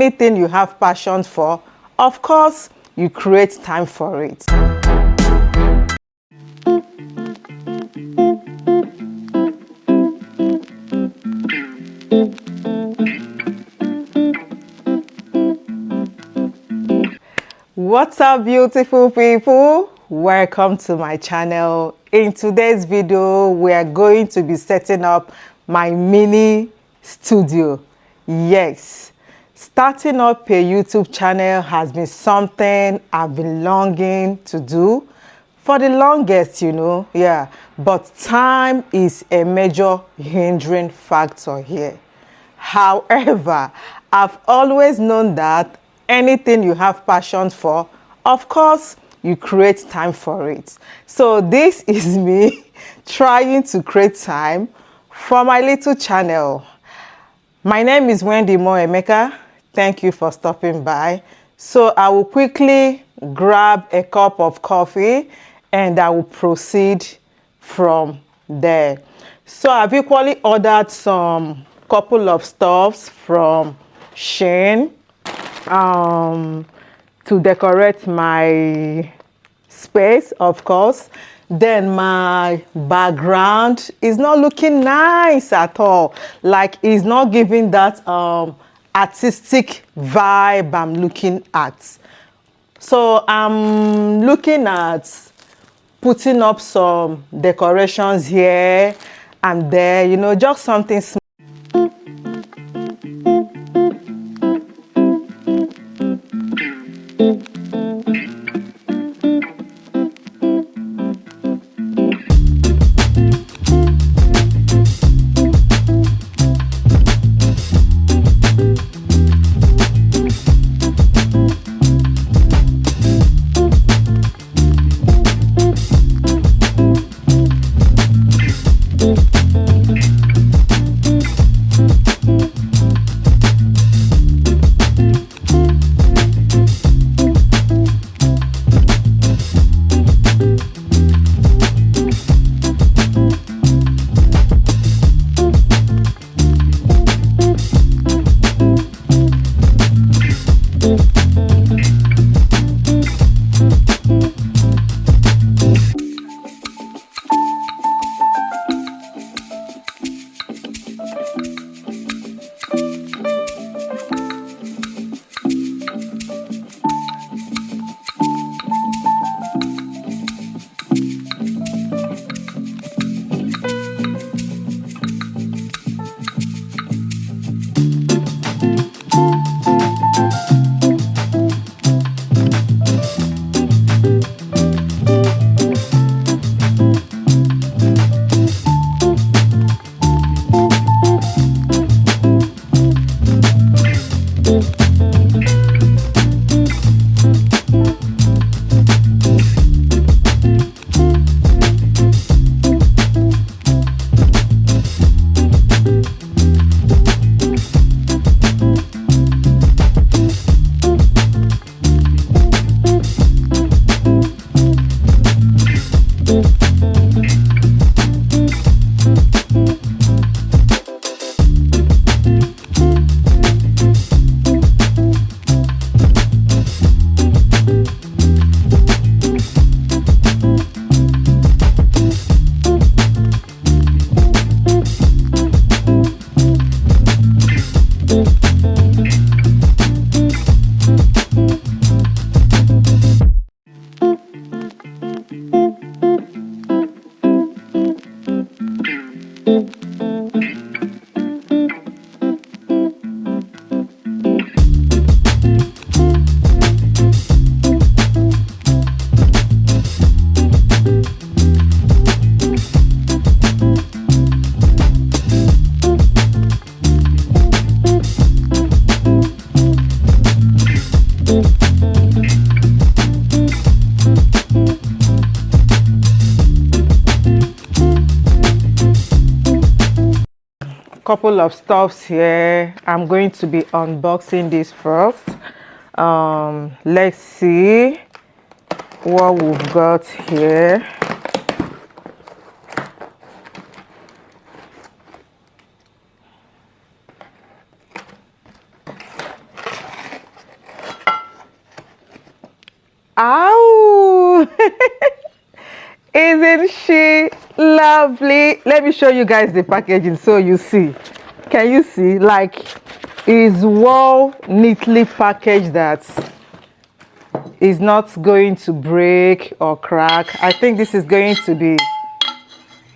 anything you have passion for, of course, you create time for it. What's up, beautiful people? Welcome to my channel. In today's video, we are going to be setting up my mini studio. Yes, starting up a YouTube channel has been something I've been longing to do for the longest, but time is a major hindering factor here. However, I've always known that anything you have passion for, of course, you create time for it. So this is me trying to create time for my little channel. My name is Wendy Moemeka. Thank you for stopping by. So I will quickly grab a cup of coffee and I will proceed from there. So I've equally ordered some couple of stuffs from SHEIN to decorate my space, of course. Then my background is not looking nice at all. Like, it's not giving that artistic vibe I'm looking at. So I'm looking at putting up some decorations here and there, just something small. Couple of stuffs here. I'm going to be unboxing this first. Let's see what we've got here. Ow! Isn't she lovely? Let me show you guys the packaging so you see. Can you see? Like, it's well neatly packaged that is not going to break or crack. I think this is going to be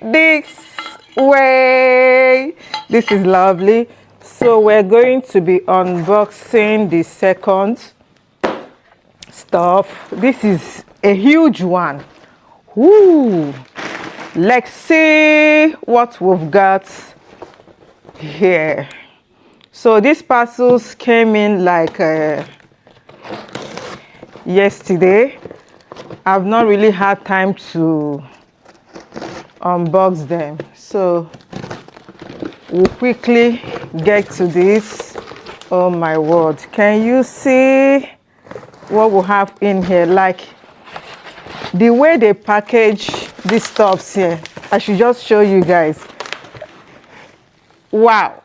this way. This is lovely. So we're going to be unboxing the second stuff. This is a huge one. Ooh, let's see what we've got here. So these parcels came in like yesterday. I've not really had time to unbox them, so we'll quickly get to this. Oh my word, can you see what we have in here? Like, the way they package these stuffs here, I should just show you guys. Wow,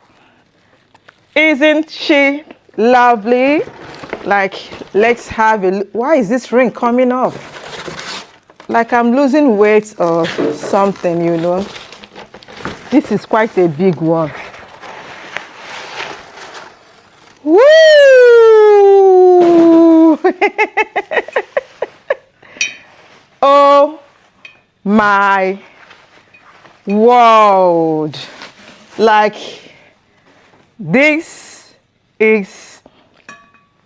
isn't she lovely? Like, let's have a look. Why is this ring coming off? Like I'm losing weight or something, you know. This is quite a big one. Woo! Oh my word. Like, this is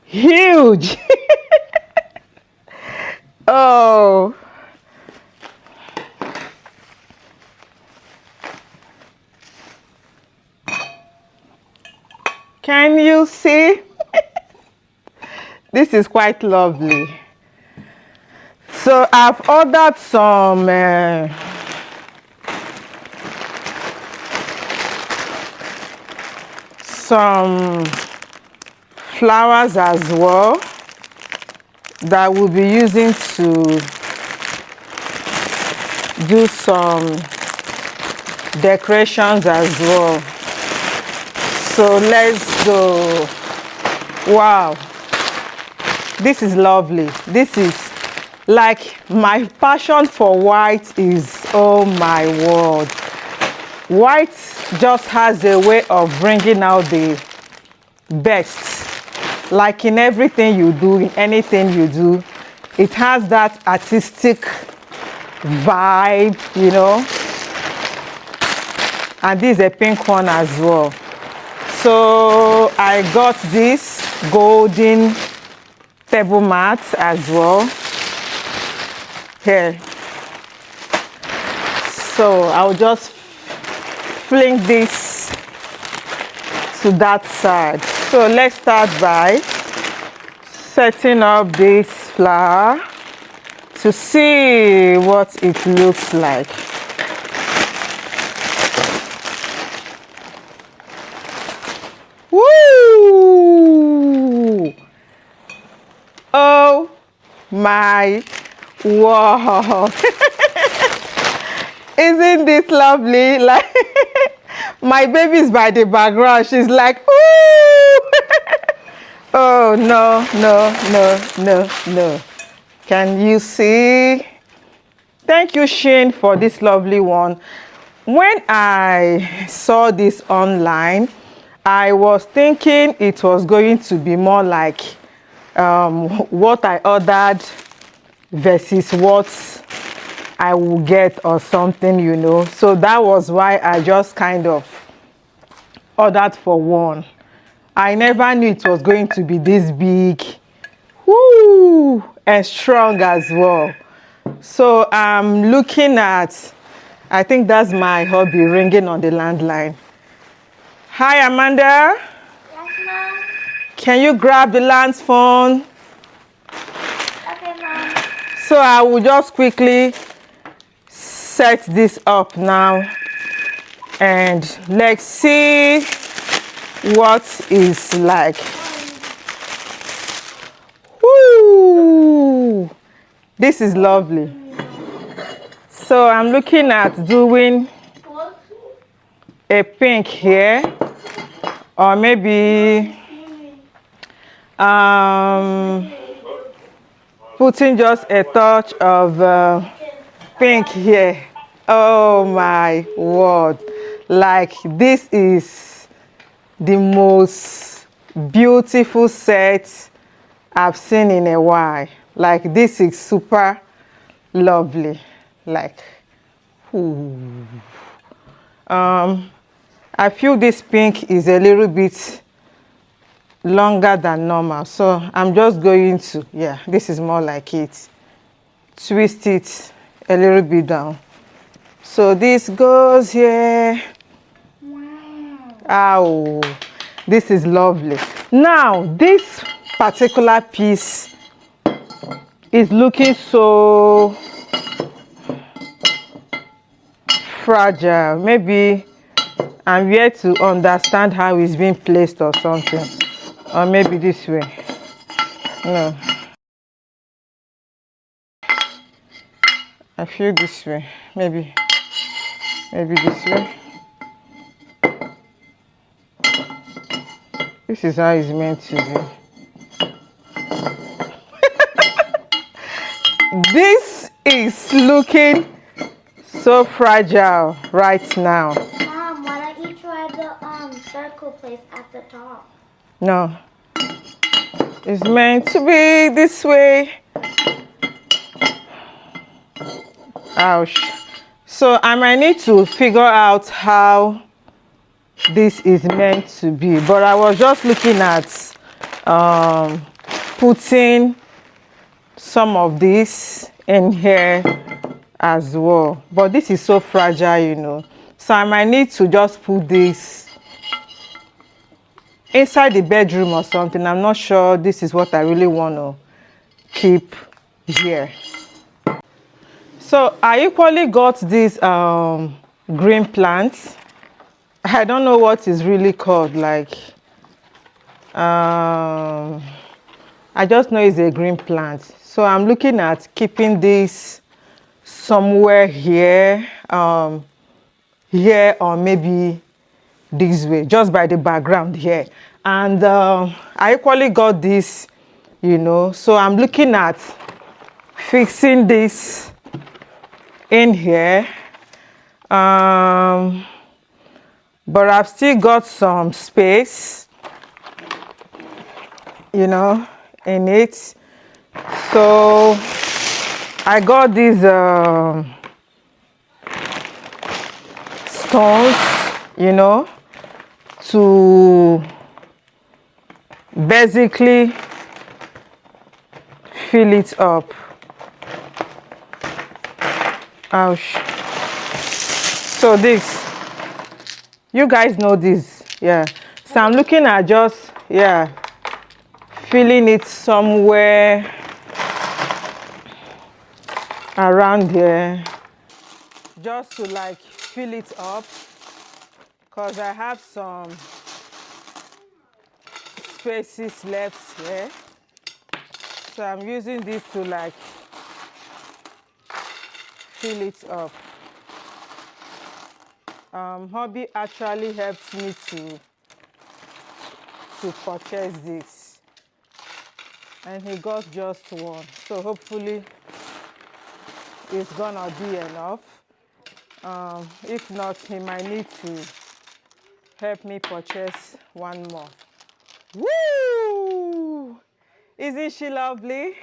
huge. Oh. Can you see? This is quite lovely. So I've ordered some flowers as well that we'll be using to do some decorations as well. So let's go. Wow, this is lovely. This is like, my passion for white is, oh my word. White just has a way of bringing out the best. Like in everything you do, in anything you do, it has that artistic vibe, you know. And this is a pink one as well. So I got this golden table mat as well here. So I'll just fling this to that side. So let's start by setting up this flower to see what it looks like. Woo! Oh my wow. Isn't this lovely? Like, my baby's by the background. She's like, ooh. Oh no, no, no, no, no. Can you see? Thank you, SHEIN, for this lovely one. When I saw this online, I was thinking it was going to be more like what I ordered versus what I will get or something, you know. So that was why I just kind of ordered for one. I never knew it was going to be this big. Woo! And strong as well. So I'm looking at, I think that's my hubby ringing on the landline. Hi, Amanda. Yes, Mom. Can you grab the land's phone? Okay, Mom. So I will just quickly set this up now and let's see what it's like. Woo! This is lovely. So I'm looking at doing a pink here, or maybe putting just a touch of pink here. Oh my word, like this is the most beautiful set I've seen in a while. Like this is super lovely. Like ooh. I feel this pink is a little bit longer than normal, so I'm just going to, yeah, this is more like it, twist it a little bit down. So this goes here. Wow. Ow, this is lovely. Now this particular piece is looking so fragile. Maybe I'm yet to understand how it's being placed or something, or maybe this way. No, I feel this way. Maybe this way. This is how it's meant to be. This is looking so fragile right now. Mom, why don't you try the circle place at the top? No, it's meant to be this way. Ouch. So I might need to figure out how this is meant to be, but I was just looking at putting some of this in here as well, but this is so fragile, you know, so I might need to just put this inside the bedroom or something. I'm not sure this is what I really want to keep here. So I equally got these green plants. I don't know what is really called, like I just know it's a green plant. So I'm looking at keeping this somewhere here, here, or maybe this way, just by the background here. And I equally got this, you know, so I'm looking at fixing this in here. But I've still got some space, you know, in it. So I got these stones, you know, to basically fill it up. Ouch. So this, you guys know this, yeah. So I'm looking at just, yeah, filling it somewhere around here, just to like fill it up, because I have some spaces left here. So I'm using this to like fill it up. Hubby actually helped me to purchase this, and he got just one, so hopefully it's gonna be enough. If not, he might need to help me purchase one more. Woo! Isn't she lovely?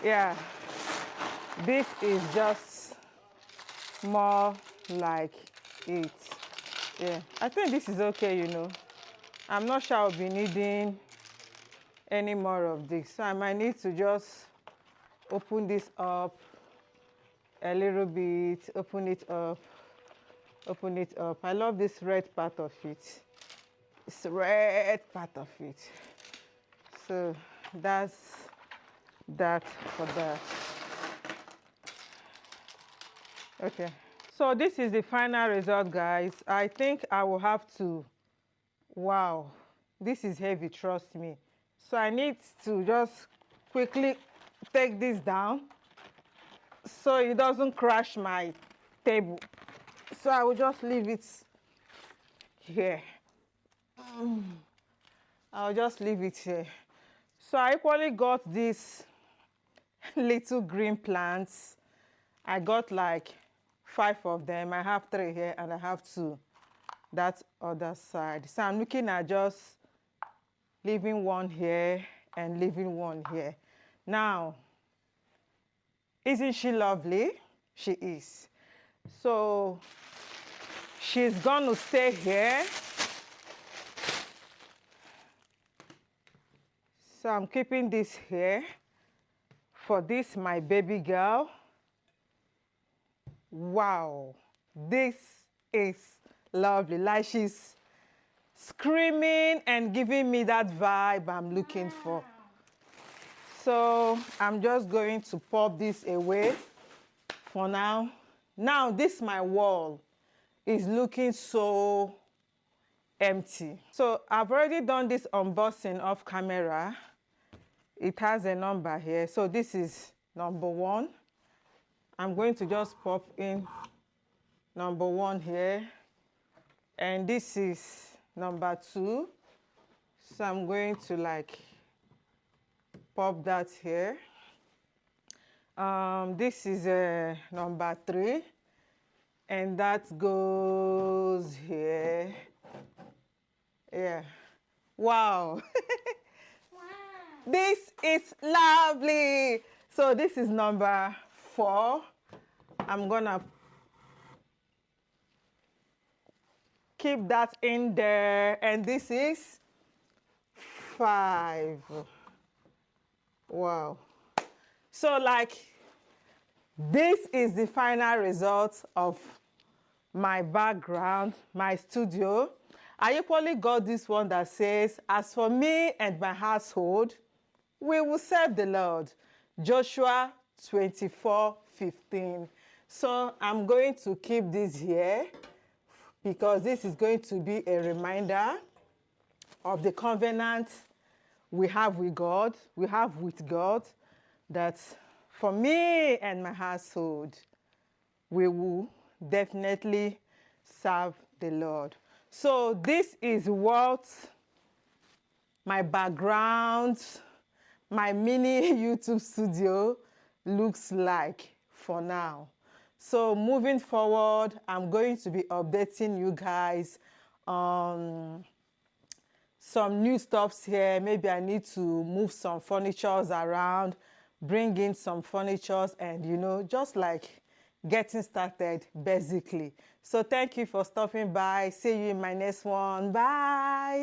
Yeah, this is just more like it. Yeah, I think this is okay, you know. I'm not sure I'll be needing any more of this, so I might need to just open this up a little bit, open it up, open it up. I love this red part of it. It's red part of it. So that's that for that. Okay, so this is the final result, guys. I think I will have to, wow, this is heavy, trust me. So I need to just quickly take this down so it doesn't crash my table. So I will just leave it here. I'll just leave it here. So I equally got this little green plants. I got like 5 of them. I have 3 here and I have 2 that other side. So I'm looking at just leaving 1 here and leaving 1 here. Now, isn't she lovely? She is. So she's going to stay here. So I'm keeping this here for this, my baby girl. Wow, this is lovely. Like she's screaming and giving me that vibe I'm looking for. So I'm just going to pop this away for now. Now this my wall is looking so empty. So I've already done this unboxing off camera. It has a number here. So this is number 1. I'm going to just pop in number 1 here. And this is number 2. So I'm going to like pop that here. This is number 3. And that goes here. Yeah. Wow. Wow. This is lovely. So this is number 4. I'm gonna keep that in there. And this is 5. Wow. So like this is the final result of my background, my studio. I equally got this one that says, as for me and my household, we will serve the Lord. Joshua 24:15. So I'm going to keep this here because this is going to be a reminder of the covenant we have with God, that for me and my household, we will definitely serve the Lord. So this is what my background, my mini YouTube studio looks like for now. So moving forward, I'm going to be updating you guys on some new stuffs here. Maybe I need to move some furnitures around, bring in some furnitures, and just like getting started basically. So thank you for stopping by. See you in my next one. Bye.